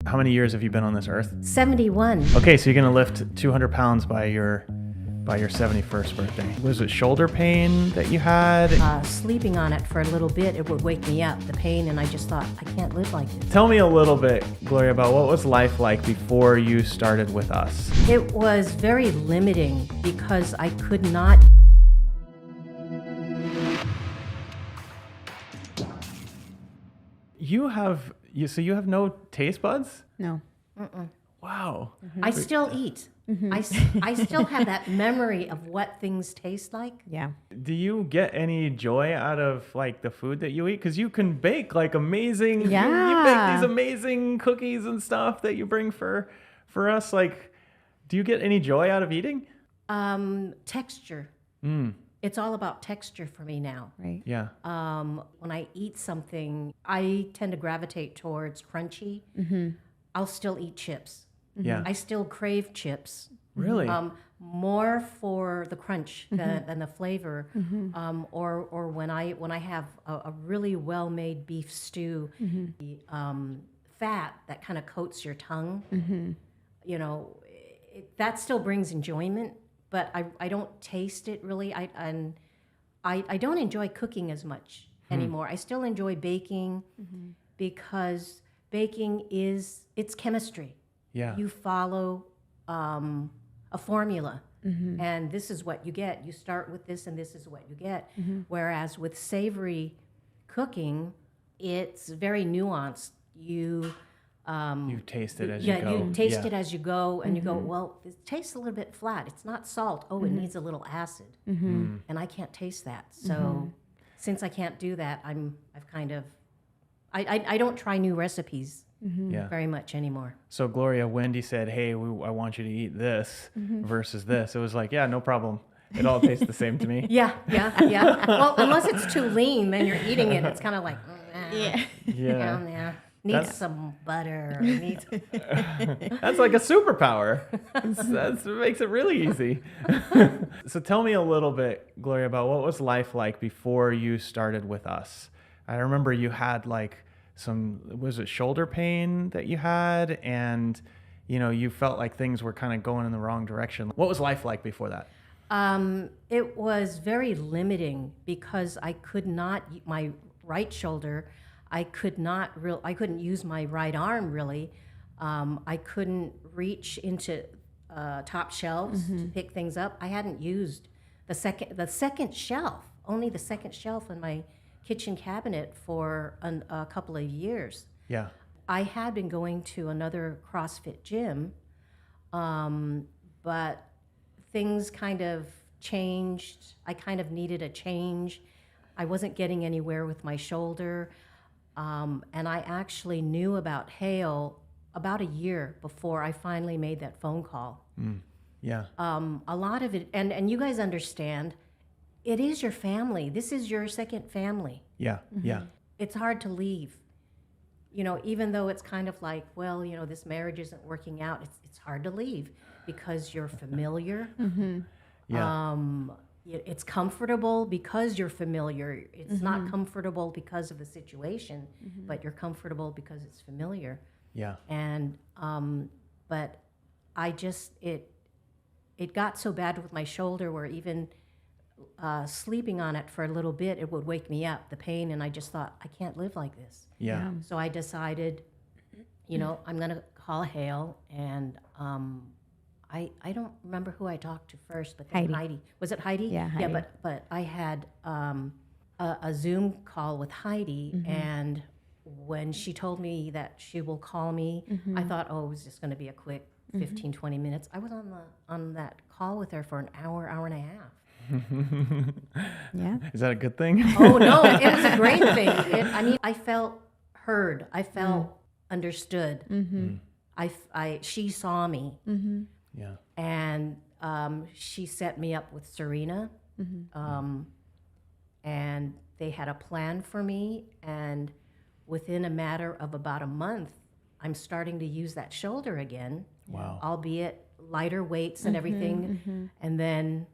How many years have you been on this earth? 71. Okay, so you're gonna lift 200 pounds by your 71st birthday. Was it shoulder pain that you had? Sleeping on it for a little bit, it would wake me up, the pain, and I just thought, I can't live like this. Tell me a little bit, Gloria, about what was life like before you started with us? It was very limiting because I could not. You have no taste buds? No. Wow. I still eat. I still have that memory of what things taste like. Yeah. Do you get any joy out of like the food that you eat? Because you can bake like amazing. You bake these amazing cookies and stuff that you bring for us. Like, do you get any joy out of eating? Texture. It's all about texture for me now. Right. Yeah. When I eat something, I tend to gravitate towards crunchy. I'll still eat chips. Yeah. I still crave chips. Really? More for the crunch than the flavor. Or when I have a really well-made beef stew, the fat that kind of coats your tongue, you know, that still brings enjoyment, but I don't taste it really. I don't enjoy cooking as much anymore. I still enjoy baking because baking it's chemistry. Yeah. You follow a formula, and this is what you get. You start with this, and this is what you get. Whereas with savory cooking, it's very nuanced. You taste it as you go. you taste it as you go, and you go, well, it tastes a little bit flat. It's not salt. Oh, it needs a little acid, and I can't taste that. So since I can't do that, I don't try new recipes. Yeah. Very much anymore. So Gloria, Wendy said, "Hey, I want you to eat this versus this." It was like, yeah, no problem. It all tastes the same to me. Yeah. Well, unless it's too lean, then you're eating it. It's kind of like, Yeah. Needs some butter. That's like a superpower. That's what makes it really easy. So tell me a little bit, Gloria, about what was life like before you started with us. I remember you had like was it shoulder pain that you had, and you felt like things were kind of going in the wrong direction. What was life like before that? It was very limiting because I could not, my right shoulder, I couldn't use my right arm really. I couldn't reach into top shelves to pick things up. I hadn't used the second shelf, only the second shelf in my kitchen cabinet for a couple of years. Yeah. I had been going to another CrossFit gym, but things kind of changed. I kind of needed a change. I wasn't getting anywhere with my shoulder, and I actually knew about Hale about a year before I finally made that phone call. Yeah. A lot of it, and you guys understand, it is your family. This is your second family. Yeah. Yeah. It's hard to leave. Even though it's kind of like, well, this marriage isn't working out, it's hard to leave because you're familiar. Yeah. It's comfortable because you're familiar. It's not comfortable because of the situation, but you're comfortable because it's familiar. Yeah. And but it got so bad with my shoulder where even sleeping on it for a little bit, it would wake me up, the pain, and I just thought, I can't live like this. Yeah. So I decided, I'm going to call Hale, and I don't remember who I talked to first, but then Heidi. Was it Heidi? Yeah, Heidi. Yeah, but I had a Zoom call with Heidi, and when she told me that she will call me, I thought, it was just going to be a quick 15, 20 minutes. I was on that call with her for an hour and a half. Yeah. Is that a good thing? Oh no, it was a great thing. I felt heard. I felt understood. She saw me. Yeah. And she set me up with Serena, and they had a plan for me. And within a matter of about a month, I'm starting to use that shoulder again. Wow. Albeit lighter weights and everything. And then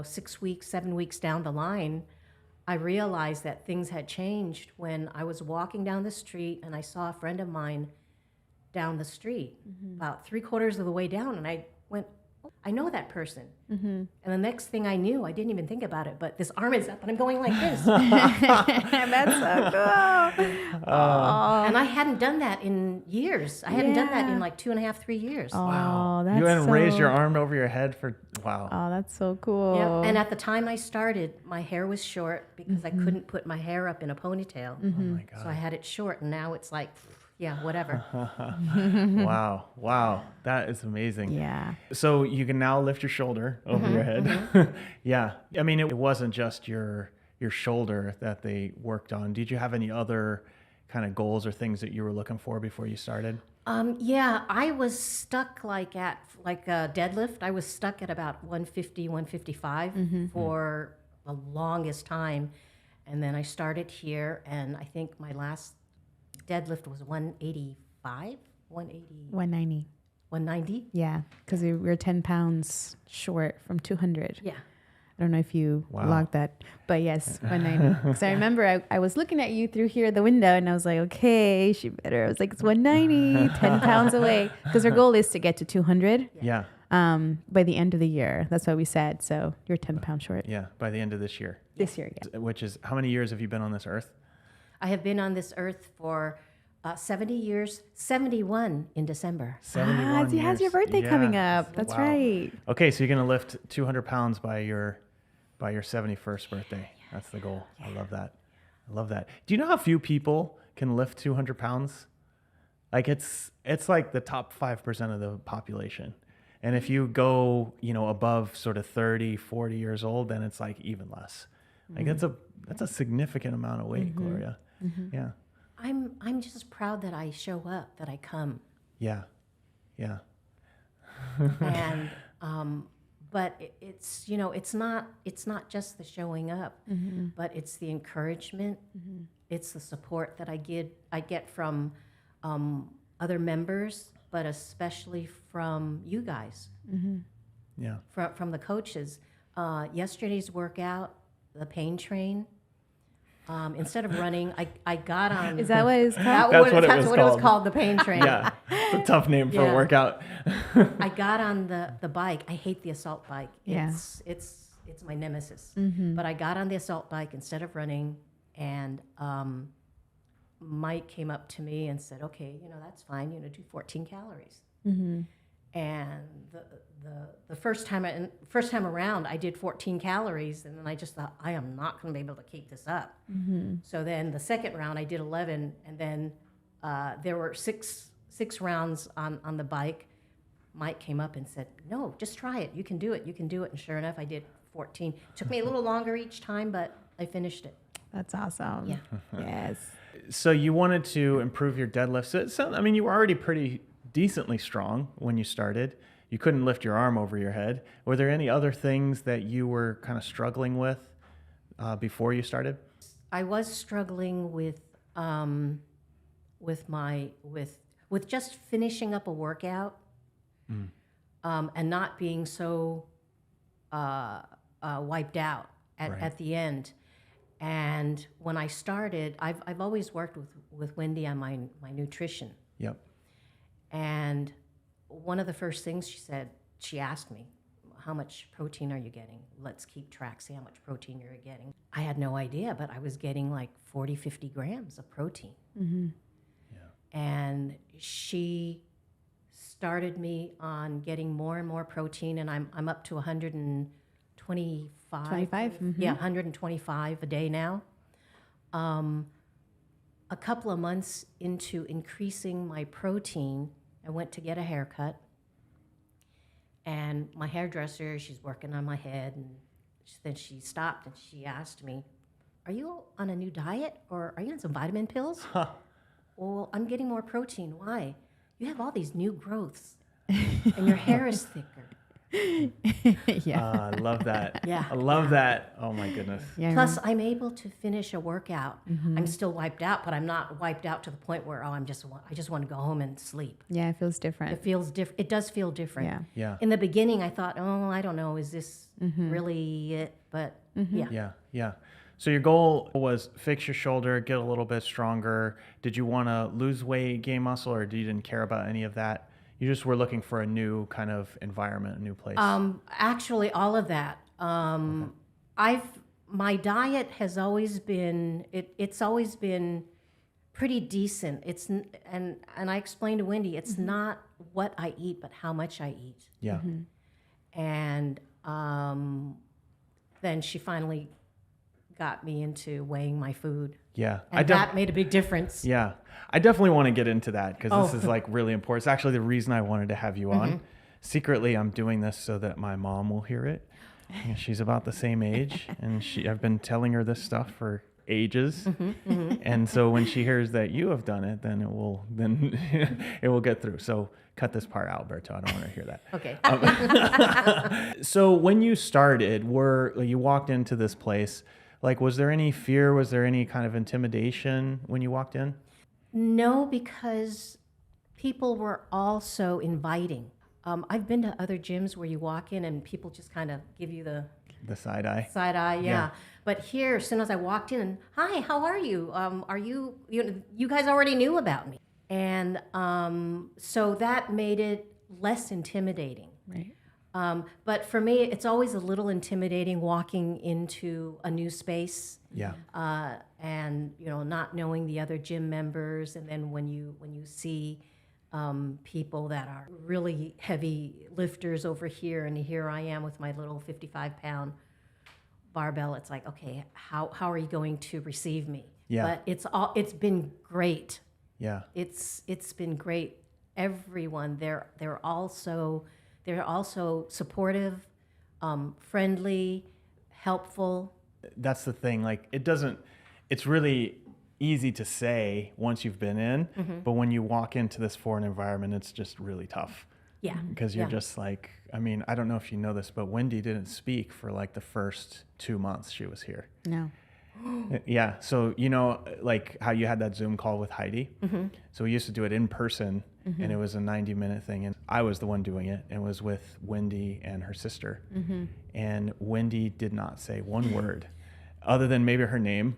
6 weeks, 7 weeks down the line, I realized that things had changed when I was walking down the street and I saw a friend of mine down the street, about 3/4 of the way down, and I went, oh, I know that person. And the next thing I knew, I didn't even think about it, but this arm is up, and I'm going like this. That's so cool. And I hadn't done that in years. I hadn't done that in like 2.5, 3 years. Oh, that's You hadn't raised so- your arm over your head for, wow. Oh, that's so cool. Yeah. And at the time I started, my hair was short because I couldn't put my hair up in a ponytail. Oh my God. So I had it short, and now it's like, yeah, whatever. Wow. That is amazing. Yeah. So you can now lift your shoulder over your head. Yeah. I mean, it wasn't just your shoulder that they worked on. Did you have any other kind of goals or things that you were looking for before you started? Yeah, I was stuck like a deadlift. I was stuck at about 150, 155 for the longest time. And then I started here, and I think my last deadlift was 185, 190. 190. Yeah, because we were 10 pounds short from 200. Yeah. I don't know if you Wow. logged that, but yes, 190. Because I remember I was looking at you through here, the window, and I was like, okay, she better. I was like, it's 190, 10 pounds away. Because our goal is to get to 200 Yeah. by the end of the year. That's what we said. So you're 10 pounds short. Yeah. By the end of this year. This year, yeah. Which is, how many years have you been on this earth? I have been on this earth for 70 years, 71 in December. 71 He has your years. birthday Yeah. coming up. That's Wow. right. Okay, so you're going to lift 200 pounds by your 71st birthday. That's the goal. I love that. I love that. Do you know how few people can lift 200 pounds? Like it's like the top 5% of the population. And if you go, above sort of 30, 40 years old, then it's like even less. Like that's a significant amount of weight, Gloria. Yeah. I'm just proud that I show up, that I come. Yeah. Yeah. And but it's not just the showing up, but it's the encouragement, it's the support that I get from other members, but especially from you guys, Yeah. from the coaches. Yesterday's workout, the pain train. Instead of running, I got on. Is that what it's called? That's what it That's was what it was called. called, the pain train. Yeah. It's a tough name for a Yeah. workout. I got on the bike. I hate the assault bike. Yeah. It's my nemesis. But I got on the assault bike instead of running, and Mike came up to me and said, "Okay, that's fine. Do 14 calories." And the first time around, I did 14 calories, and then I just thought, I am not going to be able to keep this up. So then the second round, I did 11, and then there were six rounds on the bike. Mike came up and said, "No, just try it. You can do it. You can do it." And sure enough, I did 14. Took me a little longer each time, but I finished it. That's awesome. Yeah. Yes. So you wanted to improve your deadlift. So, I mean, you were already pretty decently strong when you started. You couldn't lift your arm over your head. Were there any other things that you were kind of struggling with before you started? I was struggling with just finishing up a workout, and not being so wiped out at the end. And when I started, I've always worked with Wendy on my nutrition. Yep. And one of the first things she asked me, "How much protein are you getting? Let's keep track, see how much protein you're getting." I had no idea, but I was getting like 40, 50 grams of protein. And she started me on getting more and more protein, and I'm up to 125. 25? Yeah, 125 a day now. A couple of months into increasing my protein, I went to get a haircut, and my hairdresser, she's working on my head, and then she stopped and she asked me, "Are you on a new diet, or are you on some vitamin pills?" "Well, I'm getting more protein." "Why?" "You have all these new growths, and your hair is thicker." Yeah. I love that. Yeah. I love that. Oh my goodness. Yeah. Plus, I'm able to finish a workout. I'm still wiped out, but I'm not wiped out to the point where I just want to go home and sleep. Yeah, it feels different. It feels different. It does feel different. Yeah. Yeah. In the beginning, I thought, "Oh, I don't know, is this really it?" But yeah. Yeah. Yeah. So your goal was fix your shoulder, get a little bit stronger. Did you want to lose weight, gain muscle, or you didn't care about any of that? You just were looking for a new kind of environment, a new place. Actually, all of that. My diet has always been it's always been pretty decent. And I explained to Wendy, it's not what I eat, but how much I eat. Yeah. And then she finally got me into weighing my food. Yeah. And that made a big difference. Yeah. I definitely want to get into that because this is like really important. It's actually the reason I wanted to have you on. Secretly, I'm doing this so that my mom will hear it. She's about the same age, and I've been telling her this stuff for ages. And so when she hears that you have done it, then it will get through. So cut this part out, Berto. I don't want to hear that. Okay. So when you started, you walked into this place, like, was there any fear? Was there any kind of intimidation when you walked in? No, because people were all so inviting. I've been to other gyms where you walk in and people just kind of give you the side eye. Side eye, yeah. But here, as soon as I walked in, hi, how are you? You guys already knew about me, and so that made it less intimidating. Right. But for me, it's always a little intimidating walking into a new space. Yeah. And not knowing the other gym members, and then when you see people that are really heavy lifters over here, and here I am with my little 55-pound barbell. It's like, okay, how are you going to receive me? Yeah. But it's been great. Yeah. It's been great. Everyone, they're also supportive, friendly, helpful. That's the thing. Like, it's really easy to say once you've been in, but when you walk into this foreign environment, it's just really tough. Yeah. Because you're just like, I mean, I don't know if you know this, but Wendy didn't speak for like the first 2 months she was here. No. Yeah. So, like how you had that Zoom call with Heidi. So we used to do it in person, and it was a 90-minute thing. And I was the one doing it. It was with Wendy and her sister. And Wendy did not say one word other than maybe her name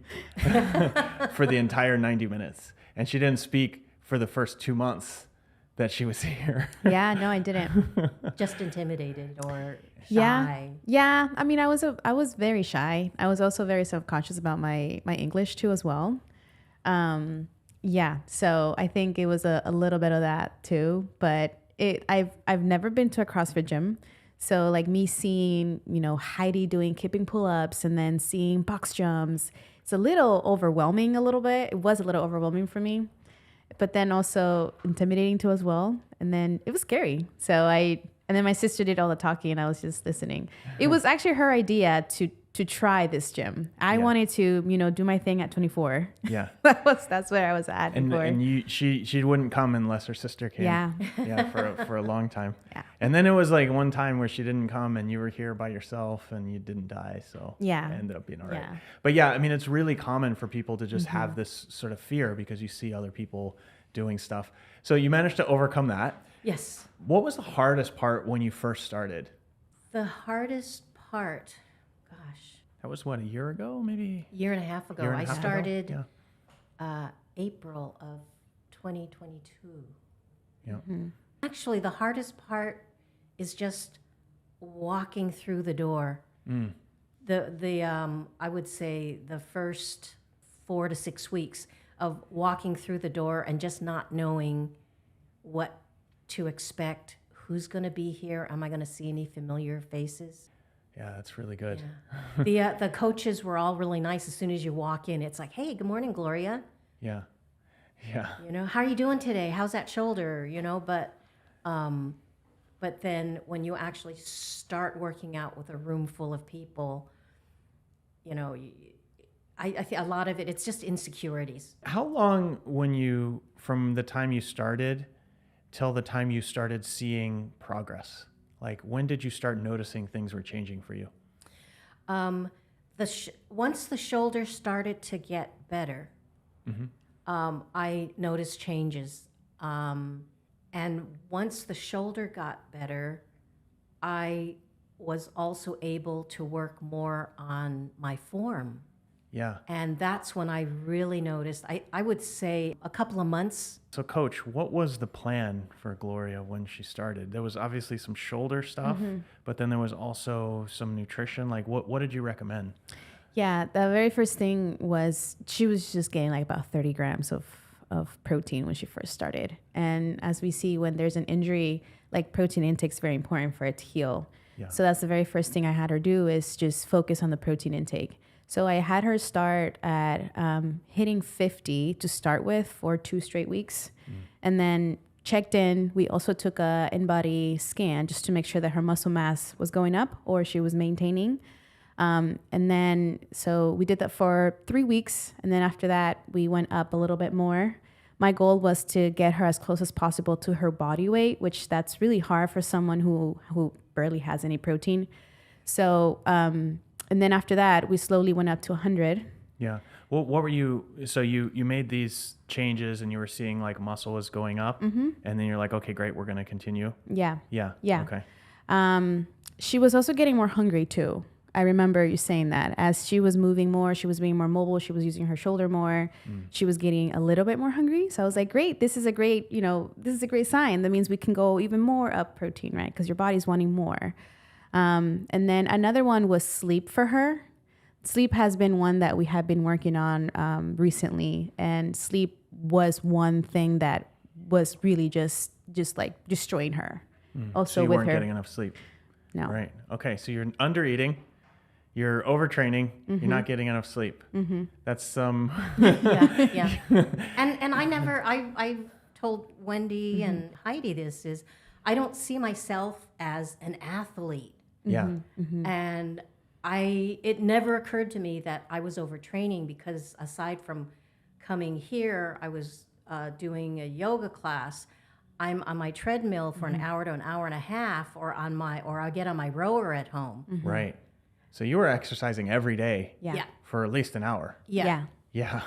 for the entire 90 minutes. And she didn't speak for the first 2 months that she was here. Yeah, no, I didn't. Just intimidated or shy. Yeah. I mean, I was very shy. I was also very self-conscious about my English too as well. Yeah. So I think it was a little bit of that too. But I've never been to a CrossFit gym. So like me seeing, Heidi doing kipping pull-ups and then seeing box jumps, it's a little overwhelming a little bit. It was a little overwhelming for me, but then also intimidating too as well. And then it was scary. And then my sister did all the talking and I was just listening. It was actually her idea to try this gym. I wanted to, do my thing at 24. Yeah. That's where I was at before. And she wouldn't come unless her sister came. Yeah. Yeah, for a long time. Yeah. And then it was like one time where she didn't come and you were here by yourself and you didn't die. So yeah, it ended up being all right. Yeah. But yeah, I mean, it's really common for people to just have this sort of fear because you see other people doing stuff. So you managed to overcome that. Yes. What was the hardest part when you first started? The hardest part, gosh. That was what, a year ago, maybe? Year and a half ago. I started April of 2022. Yeah. Actually, the hardest part is just walking through the door. I would say the first 4 to 6 weeks of walking through the door and just not knowing what to expect. Who's going to be here? Am I going to see any familiar faces? Yeah, that's really good. Yeah. The coaches were all really nice. As soon as you walk in, it's like, hey, good morning, Gloria. Yeah. Yeah. How are you doing today? How's that shoulder? But then when you actually start working out with a room full of people, I think a lot of it's just insecurities. How long from the time you started till the time you started seeing progress? Like, when did you start noticing things were changing for you? Once the shoulder started to get better, I noticed changes. And once the shoulder got better, I was also able to work more on my form. Yeah. And that's when I really noticed, I would say a couple of months. So, Coach, what was the plan for Gloria when she started? There was obviously some shoulder stuff, but then there was also some nutrition. Like, what did you recommend? Yeah, the very first thing was she was just getting like about 30 grams of protein when she first started. And as we see, when there's an injury, like protein intake is very important for it to heal. Yeah. So that's the very first thing I had her do is just focus on the protein intake. So I had her start at hitting 50 to start with for 2 straight weeks. And then checked in. We also took a in-body scan just to make sure that her muscle mass was going up or she was maintaining. And then, so we did that for 3 weeks. And then after that, we went up a little bit more. My goal was to get her as close as possible to her body weight, which that's really hard for someone who barely has any protein. So, and then after that, we slowly went up to 100. Yeah. Well, what were you, so you made these changes and you were seeing like muscle was going up and then you're like, okay, great. We're going to continue. Yeah. Yeah. Yeah. Okay. She was also getting more hungry too. I remember you saying that as she was moving more, she was being more mobile. She was using her shoulder more. She was getting a little bit more hungry. So I was like, great, this is a great sign. That means we can go even more up protein, right? Because your body's wanting more. And then another one was sleep for her. Sleep has been one that we have been working on recently. And sleep was one thing that was really just like destroying her. Also So you with weren't her. getting enough sleep. No. Right. Okay. So you're under eating, you're overtraining, you're not getting enough sleep. That's some. Yeah. And I told Wendy and Heidi this is, I don't see myself as an athlete. Yeah. And it never occurred to me that I was overtraining because aside from coming here, I was doing a yoga class. I'm on my treadmill for an hour to an hour and a half, or I get on my rower at home. Right. So you were exercising every day Yeah. for at least an hour. Yeah. Yeah.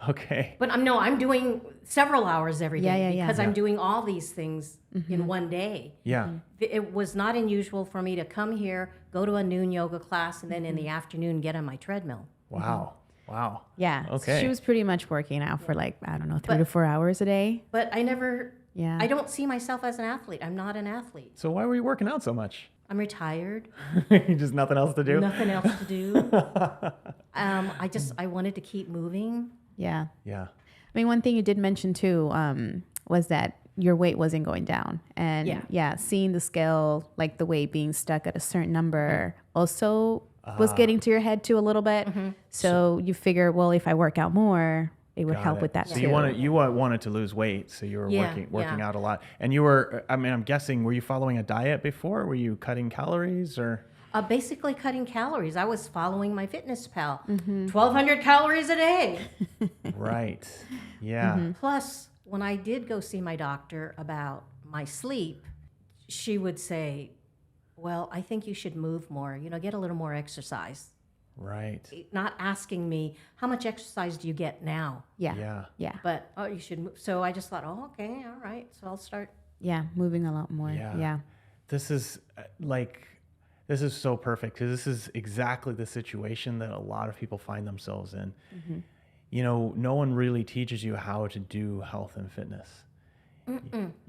Okay. But I'm doing several hours every day Yeah. because I'm doing all these things in one day. Yeah. It was not unusual for me to come here, go to a noon yoga class, and then in the afternoon get on my treadmill. Wow. Wow. Yeah. Okay. She was pretty much working out for like, I don't know, 3 to 4 hours a day. But I don't see myself as an athlete. I'm not an athlete. So why were you working out so much? I'm retired. Just nothing else to do? Nothing else to do. I wanted to keep moving. Yeah. Yeah. I mean, one thing you did mention too was that your weight wasn't going down. And seeing the scale, like the weight being stuck at a certain number also was getting to your head too a little bit. So you figure, well, if I work out more, it would help with that so too. you wanted to lose weight, so you were working out a lot. And you were, I mean, I'm guessing, were you following a diet before? Were you cutting calories or? Basically cutting calories. I was following my fitness pal. 1,200 calories a day. Right. Yeah. Plus, when I did go see my doctor about my sleep, she would say, well, I think you should move more, get a little more exercise. Right. Not asking me, how much exercise do you get now? Yeah. But, you should move. So I just thought, okay, all right. So I'll start. Yeah, moving a lot more. Yeah. This is so perfect because this is exactly the situation that a lot of people find themselves in. No one really teaches you how to do health and fitness.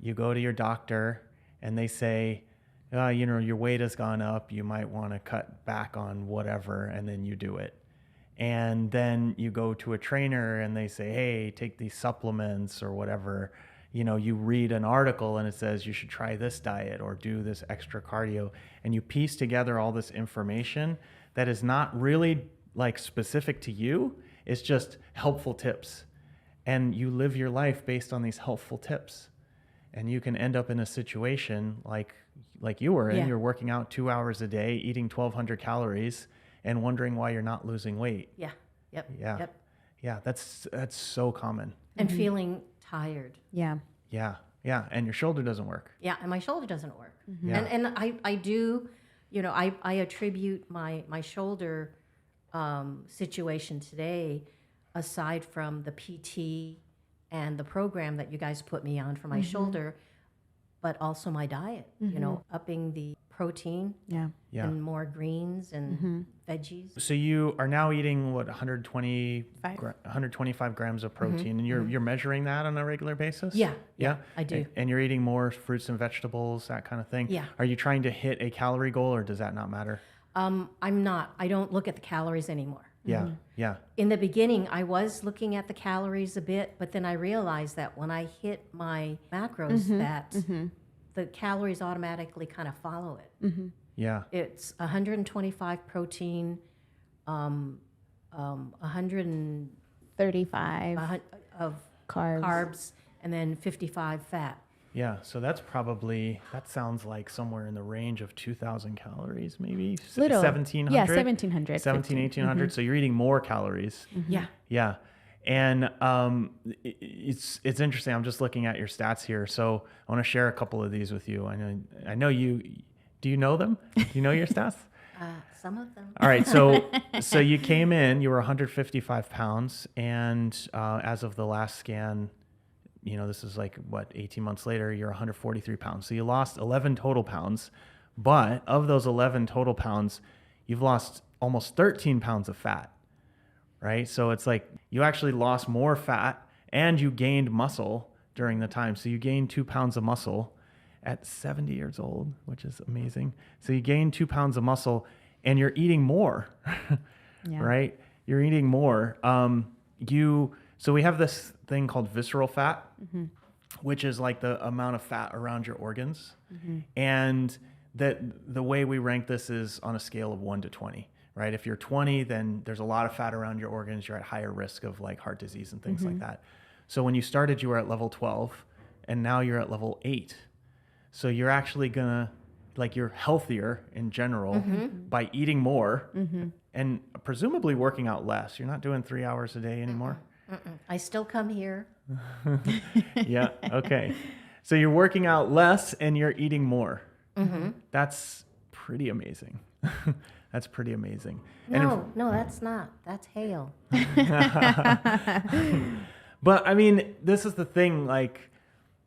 You go to your doctor and they say, your weight has gone up. You might want to cut back on whatever, and then you do it. And then you go to a trainer and they say, hey, take these supplements or whatever. You read an article and it says you should try this diet or do this extra cardio. And you piece together all this information that is not really like specific to you. It's just helpful tips. And you live your life based on these helpful tips. And you can end up in a situation like you were in. Yeah. You're working out 2 hours a day, eating 1,200 calories, and wondering why you're not losing weight. Yeah. Yep. Yeah. Yep. Yeah. That's so common. And feeling tired. Yeah. Yeah. Yeah. And your shoulder doesn't work. Yeah. And my shoulder doesn't work. Yeah. And I do, I attribute my shoulder situation today, aside from the PT and the program that you guys put me on for my shoulder, but also my diet, upping the protein Yeah. Yeah. and more greens and veggies. So you are now eating what 125 grams of protein, and you're measuring that on a regular basis. Yeah, Yeah, I do. And you're eating more fruits and vegetables, that kind of thing. Yeah. Are you trying to hit a calorie goal, or does that not matter? I'm not. I don't look at the calories anymore. Yeah. Yeah. In the beginning, I was looking at the calories a bit, but then I realized that when I hit my macros, that the calories automatically kind of follow it. Yeah. It's 125 protein, 100 and 35 of carbs. carbs, and then 55 fat. Yeah. So that sounds like somewhere in the range of 2,000 calories, maybe Little. 1,700. Yeah, 1,700. 1,800. So you're eating more calories. Yeah. Yeah. And it's interesting. I'm just looking at your stats here. So I want to share a couple of these with you. I know you. Do you know them? Do you know your stats? Some of them. All right. So you came in. You were 155 pounds, and as of the last scan, this is like 18 months later, you're 143 pounds. So you lost 11 total pounds, but of those 11 total pounds, you've lost almost 13 pounds of fat. Right? So it's like you actually lost more fat and you gained muscle during the time. So you gained 2 pounds of muscle at 70 years old, which is amazing. So you gained 2 pounds of muscle and you're eating more, right? You're eating more. So we have this thing called visceral fat, which is like the amount of fat around your organs. And the way we rank this is on a scale of 1 to 20. Right? If you're 20, then there's a lot of fat around your organs. You're at higher risk of like heart disease and things like that. So when you started, you were at level 12, and now you're at level 8. So you're actually you're healthier in general by eating more and presumably working out less. You're not doing 3 hours a day anymore. I still come here. Yeah. Okay. So you're working out less and you're eating more. That's pretty amazing. That's pretty amazing. No, that's not. That's Hale. But I mean, this is the thing. Like,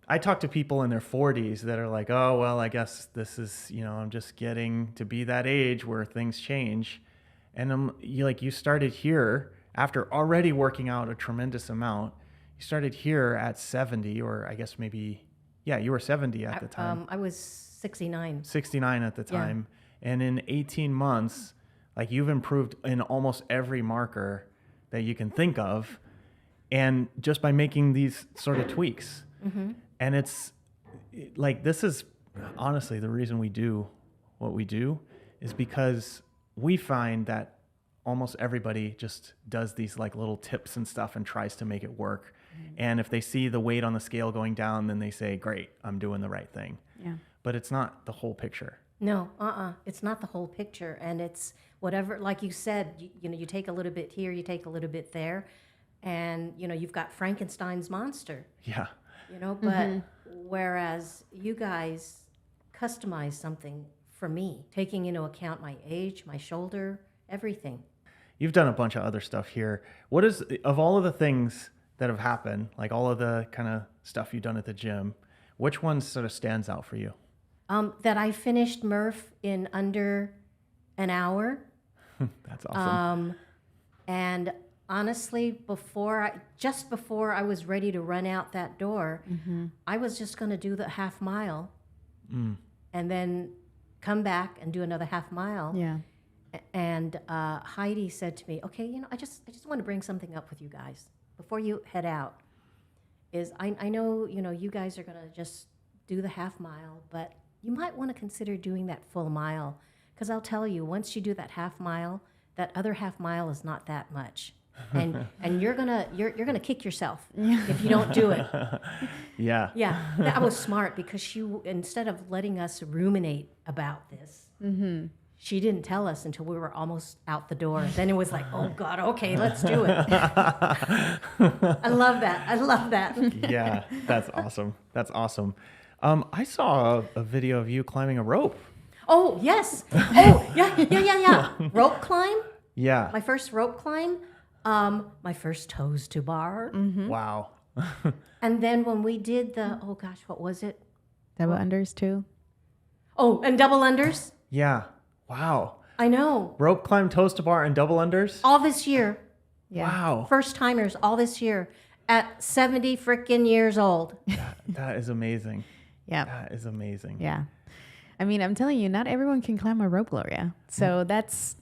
I talk to people in their 40s that are like, oh, well, I guess this is, I'm just getting to be that age where things change. And you started here after already working out a tremendous amount. You started here at 70, or I guess maybe, you were 70 at the time. I was 69. 69 at the time. And in 18 months, like you've improved in almost every marker that you can think of. And just by making these sort of tweaks. And it's like, this is honestly the reason we do what we do, is because we find that almost everybody just does these like little tips and stuff and tries to make it work. And if they see the weight on the scale going down, then they say, great, I'm doing the right thing. Yeah. But it's not the whole picture. No, it's not the whole picture, and it's whatever. Like you said, you take a little bit here, you take a little bit there, and you've got Frankenstein's monster. Yeah. But whereas you guys customize something for me, taking into account my age, my shoulder, everything. You've done a bunch of other stuff here. What is, of all of the things that have happened, like all of the kind of stuff you've done at the gym, which one sort of stands out for you? That I finished Murph in under an hour. That's awesome. And honestly, just before I was ready to run out that door, I was just going to do the half mile and then come back and do another half mile. Yeah. And Heidi said to me, okay, I just want to bring something up with you guys before you head out. I know, you guys are going to just do the half mile, but you might want to consider doing that full mile. Because I'll tell you, once you do that half mile, that other half mile is not that much. And you're gonna kick yourself if you don't do it. Yeah. Yeah. That was smart, because instead of letting us ruminate about this, she didn't tell us until we were almost out the door. Then it was like, oh God, okay, let's do it. I love that. Yeah, that's awesome. I saw a video of you climbing a rope. Oh, yes. Oh, yeah. Rope climb? Yeah. My first rope climb. My first toes to bar. Wow. And then when we did what was it? Double unders too. Oh, and double unders? Yeah. Wow. I know. Rope climb, toes to bar, and double unders? All this year. Yeah. Wow. First timers all this year at 70 freaking years old. That is amazing. Yeah. That is amazing. Yeah. I mean, I'm telling you, not everyone can climb a rope, Gloria. So that's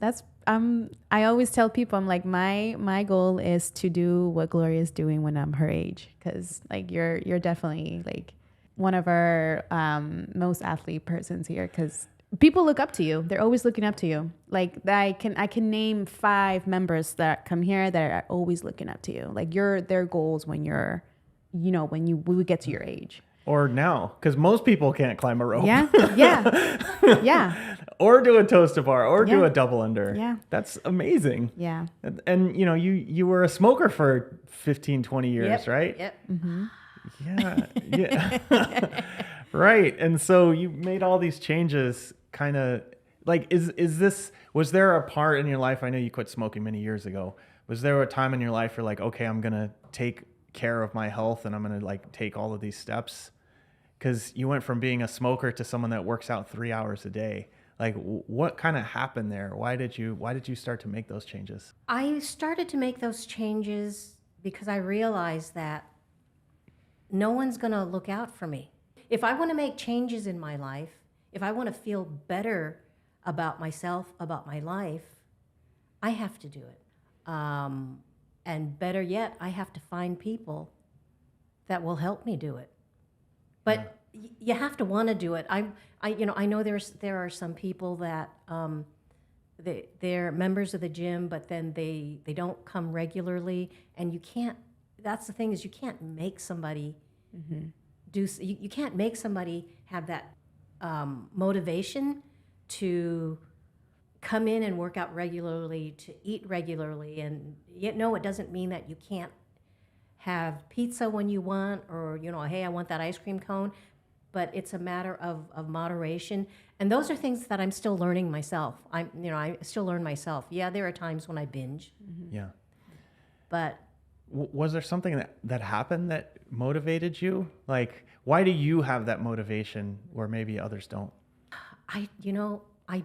I always tell people, I'm like, my goal is to do what Gloria is doing when I'm her age. Cause like you're definitely like one of our most athlete persons here. Cause people look up to you. They're always looking up to you. Like I can name 5 members that come here that are always looking up to you. Like you're their goals when you're, when we get to your age. Or now, because most people can't climb a rope. Yeah. Yeah. Yeah. Or do a toes to bar, or do Yeah. a double under. Yeah. That's amazing. Yeah. And you were a smoker for 15, 20 years, Yep. right? Yep. Yeah. Yeah. Right. And so you made all these changes kind of like, was there a part in your life? I know you quit smoking many years ago. Was there a time in your life you're like, okay, I'm going to take care of my health and I'm going to like take all of these steps? Because you went from being a smoker to someone that works out 3 hours a day. Like what kind of happened there? Why did you start to make those changes? I started to make those changes because I realized that no one's going to look out for me. If I want to make changes in my life, if I want to feel better about myself, about my life, I have to do it. And better yet, I have to find people that will help me do it. But you have to want to do it. I know there are some people that they're members of the gym, but then they don't come regularly, and you can't. That's the thing, is you can't make somebody you can't make somebody have that motivation to come in and work out regularly, to eat regularly, and yet no, it doesn't mean that you can't have pizza when you want, or hey, I want that ice cream cone. But it's a matter of moderation, and those are things that I'm still learning myself. I still learn myself. Yeah, there are times when I binge. Yeah. But was there something that happened that motivated you? Like, why do you have that motivation where maybe others don't? I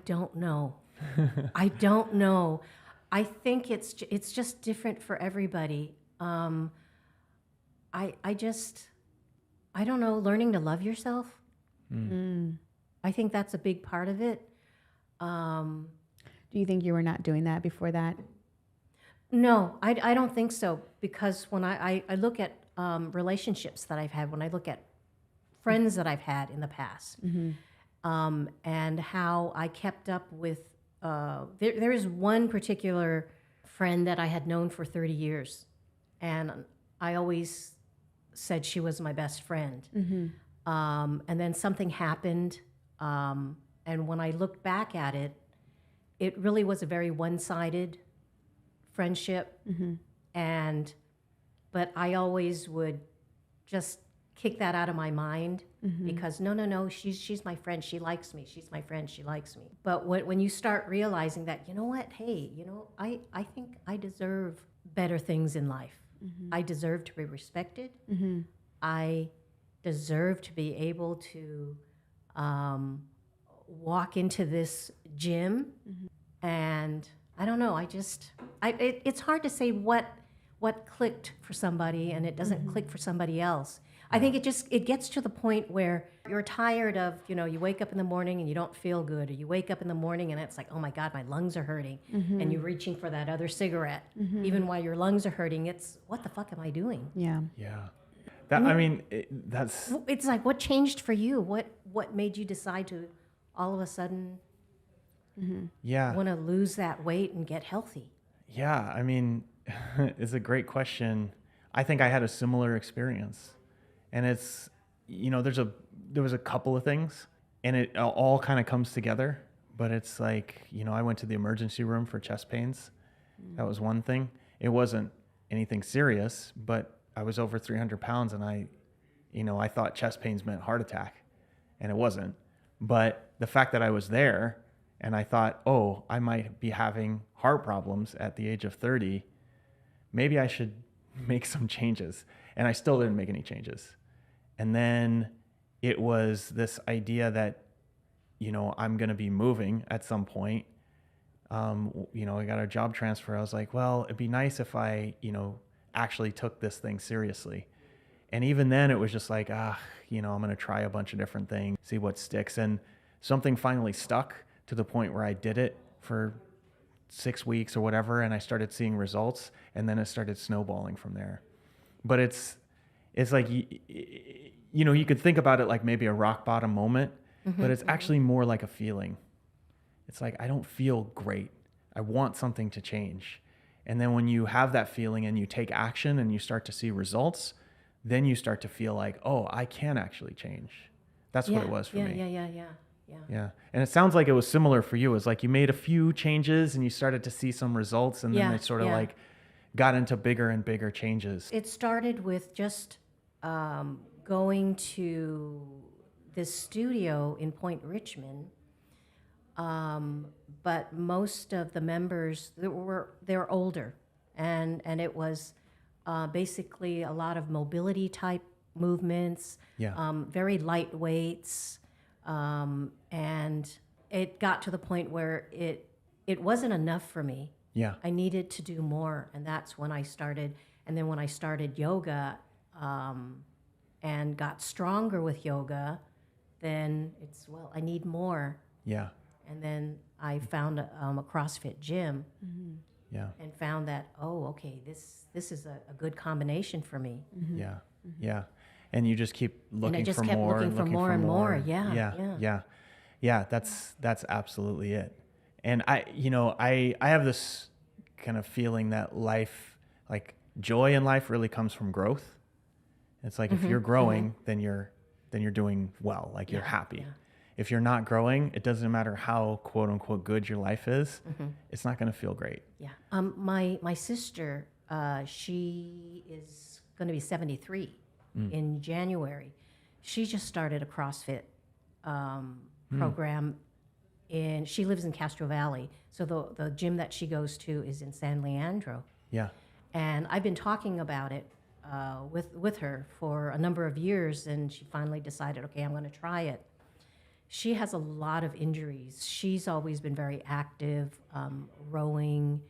don't know. I don't know. I think it's just different for everybody. I don't know, learning to love yourself. I think that's a big part of it. Do you think you were not doing that before that? No, I don't think so. Because when I look at relationships that I've had, when I look at friends that I've had in the past, and how I kept up with, there is one particular friend that I had known for 30 years. And I always said she was my best friend. And then something happened. And when I look back at it, it really was a very one-sided friendship. But I always would just kick that out of my mind because no, she's my friend. She likes me. She's my friend. She likes me. But when you start realizing that, you know what, hey, I think I deserve better things in life. I deserve to be respected. I deserve to be able to walk into this gym. And I don't know, it's hard to say what clicked for somebody and it doesn't click for somebody else. I think it gets to the point where you're tired of, you wake up in the morning and you don't feel good, or you wake up in the morning and it's like, oh my God, my lungs are hurting, and you're reaching for that other cigarette. Even while your lungs are hurting, it's, what the fuck am I doing? Yeah. That's... It's like, what changed for you? What made you decide to all of a sudden want to lose that weight and get healthy? Yeah, it's a great question. I think I had a similar experience. And it's, there was a couple of things, and it all kind of comes together. But it's like, I went to the emergency room for chest pains. That was one thing. It wasn't anything serious, but I was over 300 pounds, and I thought chest pains meant heart attack, and it wasn't. But the fact that I was there, and I thought, oh, I might be having heart problems at the age of 30, maybe I should make some changes. And I still didn't make any changes. And then it was this idea that I'm going to be moving at some point. I got a job transfer. I was like, well, it'd be nice if I, actually took this thing seriously. And even then it was just like, I'm going to try a bunch of different things, see what sticks. And something finally stuck to the point where I did it for 6 weeks or whatever. And I started seeing results, and then it started snowballing from there. But it's like, you could think about it like maybe a rock bottom moment, but it's actually more like a feeling. It's like, I don't feel great. I want something to change. And then when you have that feeling and you take action and you start to see results, then you start to feel like, oh, I can actually change. That's what it was for me. Yeah. And it sounds like it was similar for you. It was like you made a few changes and you started to see some results, and then they sort of like got into bigger and bigger changes. It started with just going to this studio in Point Richmond. But most of the members they're older, and it was basically a lot of mobility type movements, very light weights, and it got to the point where it wasn't enough for me. Yeah. I needed to do more, and that's when I started. And then when I started yoga, and got stronger with yoga, then I need more. Yeah. And then I found a CrossFit gym, and found that, okay, this is a good combination for me. Yeah. And you just keep looking and I just for kept more, looking for more and more. Yeah. That's absolutely it. And I have this kind of feeling that life, like joy in life, really comes from growth. It's like if you're growing, then you're doing well, like you're happy. Yeah. If you're not growing, it doesn't matter how quote unquote good your life is, it's not going to feel great. Yeah. My sister, she is going to be 73 in January. She just started a CrossFit program, and she lives in Castro Valley. So the gym that she goes to is in San Leandro. Yeah. And I've been talking about it with her for a number of years, and she finally decided, okay, I'm going to try it. She has a lot of injuries. She's always been very active, rowing.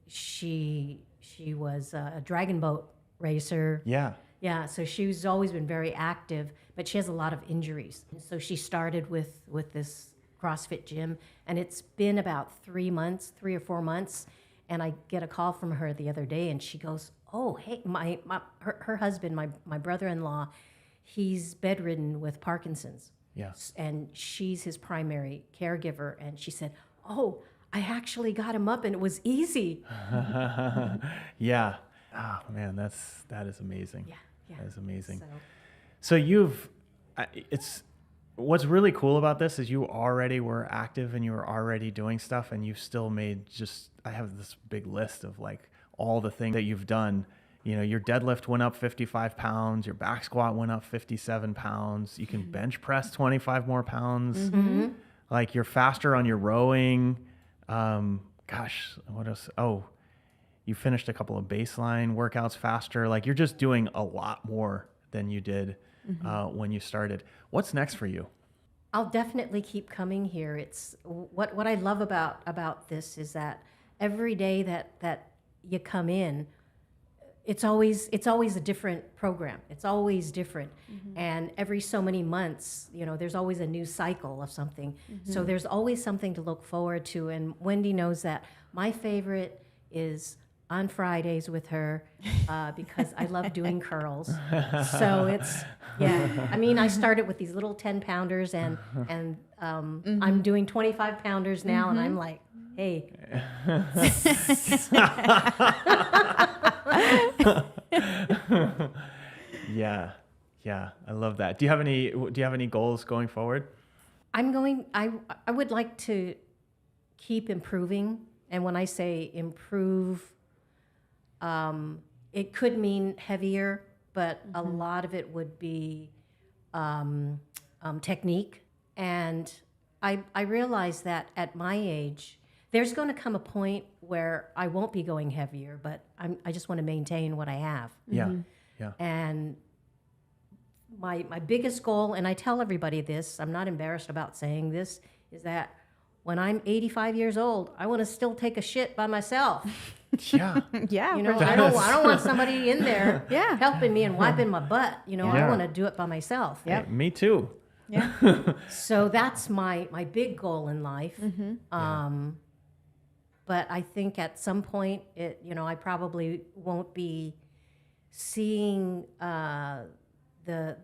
She was a dragon boat racer. Yeah. Yeah, so she's always been very active, but she has a lot of injuries. And so she started with this CrossFit gym, and it's been about 3 or 4 months, and I get a call from her the other day, and she goes, oh, hey, her husband, my brother-in-law, he's bedridden with Parkinson's. Yes. And she's his primary caregiver. And she said, oh, I actually got him up and it was easy. Yeah. Oh man, that is amazing. Yeah. That is amazing. So what's really cool about this is you already were active and you were already doing stuff, and you've still made I have this big list of like all the things that you've done. Your deadlift went up 55 pounds, your back squat went up 57 pounds. You can bench press 25 more pounds. Like you're faster on your rowing. Gosh, what else? Oh, you finished a couple of baseline workouts faster. Like you're just doing a lot more than you did when you started. What's next for you? I'll definitely keep coming here. It's what I love about this is that every day that you come in, it's always a different program. It's always different. And every so many months, there's always a new cycle of something. So there's always something to look forward to. And Wendy knows that my favorite is on Fridays with her because I love doing curls. So it's, I mean, I started with these little 10-pounders and I'm doing 25-pounders now, and I'm like, hey. Yeah, I love that. Do you have any goals going forward? I would like to keep improving, and when I say improve, it could mean heavier, but a lot of it would be technique. And I realize that at my age, there's going to come a point where I won't be going heavier, but I just want to maintain what I have. Yeah. And my biggest goal, and I tell everybody this, I'm not embarrassed about saying this, is that when I'm 85 years old, I want to still take a shit by myself. Yeah. Yeah. You know, for I don't want somebody in there Yeah. helping me and wiping my butt. You know, Yeah. I want to do it by myself. Yep. Hey, me too. Yeah. So that's my big goal in life. But I think at some point, I probably won't be seeing the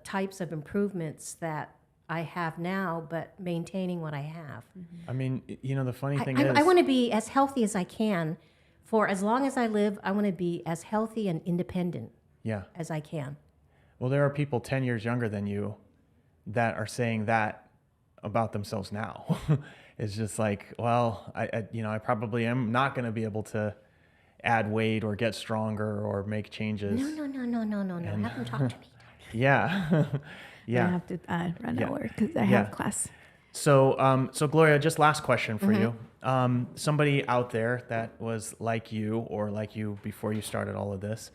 types of improvements that I have now, but maintaining what I have. I mean, the funny thing I is, want to be as healthy as I can. For as long as I live, I want to be as healthy and independent yeah. as I can. Well, there are people 10 years younger than you that are saying that about themselves now. It's just like, well, I probably am not going to be able to add weight or get stronger or make changes. No. Have them talk to me. Yeah. Yeah. I have to run Yeah. over because I Yeah. have class. So, so Gloria, just last question for you. Somebody out there that was like you or like you before you started all of this,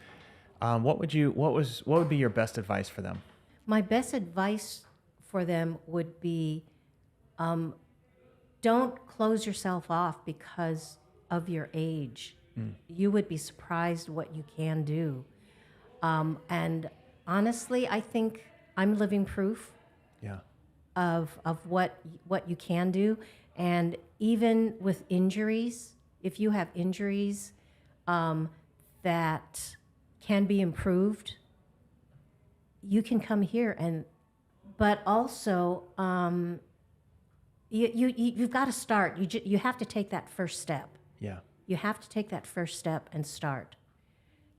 what would be your best advice for them? My best advice for them would be, don't close yourself off because of your age. You would be surprised what you can do. And honestly, I think I'm living proof Yeah. of what you can do. And even with injuries, if you have injuries that can be improved, you can come here. But also, you've got to start. You have to take that first step. Yeah. You have to take that first step and start.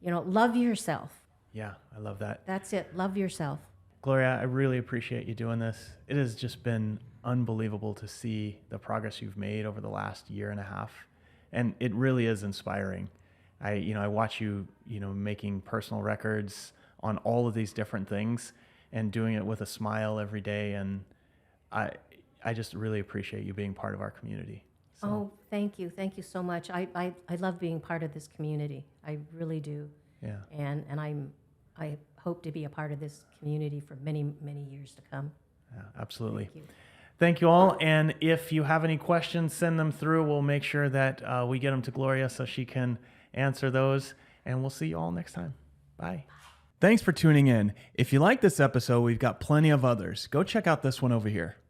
Love yourself. Yeah. I love that. That's it. Love yourself. Gloria, I really appreciate you doing this. It has just been unbelievable to see the progress you've made over the last year and a half. And it really is inspiring. I watch you, making personal records on all of these different things and doing it with a smile every day. And I just really appreciate you being part of our community. So, Oh, thank you. Thank you so much. I love being part of this community. I really do. yeah. And I hope to be a part of this community for many, many years to come. Yeah, absolutely. Thank you. Thank you all. And if you have any questions, send them through. We'll make sure that we get them to Gloria so she can answer those. And we'll see you all next time. Bye. Thanks for tuning in. If you like this episode, we've got plenty of others. Go check out this one over here.